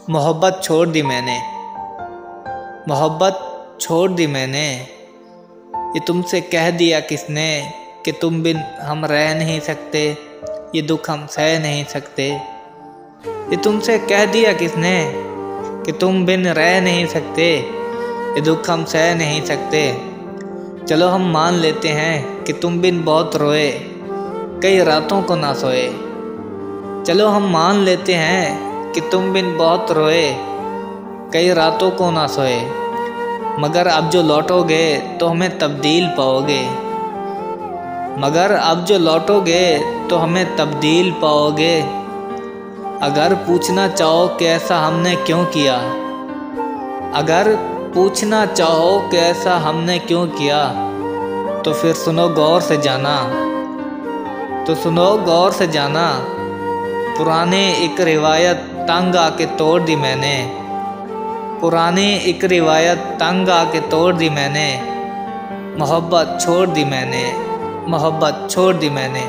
मोहब्बत छोड़ दी मैंने, मोहब्बत छोड़ दी मैंने। ये तुमसे कह दिया किसने कि तुम बिन हम रह नहीं सकते, ये दुख हम सह नहीं सकते। ये तुमसे कह दिया किसने कि तुम बिन रह नहीं सकते, ये दुख हम सह नहीं सकते। चलो हम मान लेते हैं कि तुम बिन बहुत रोए, कई रातों को ना सोए। चलो हम मान लेते हैं कि तुम बिन बहुत रोए, कई रातों को ना सोए। मगर अब जो लौटोगे तो हमें तब्दील पाओगे, मगर अब जो लौटोगे तो हमें तब्दील पाओगे। अगर पूछना चाहो कि ऐसा हमने क्यों किया, अगर पूछना चाहो कि ऐसा हमने क्यों किया, तो फिर सुनो गौर से जाना, तो सुनो गौर से जाना। पुराने एक रिवायत तंग आके तोड़ दी मैंने, पुरानी एक रिवायत तंग आके तोड़ दी मैंने। मोहब्बत छोड़ दी मैंने, मोहब्बत छोड़ दी मैंने।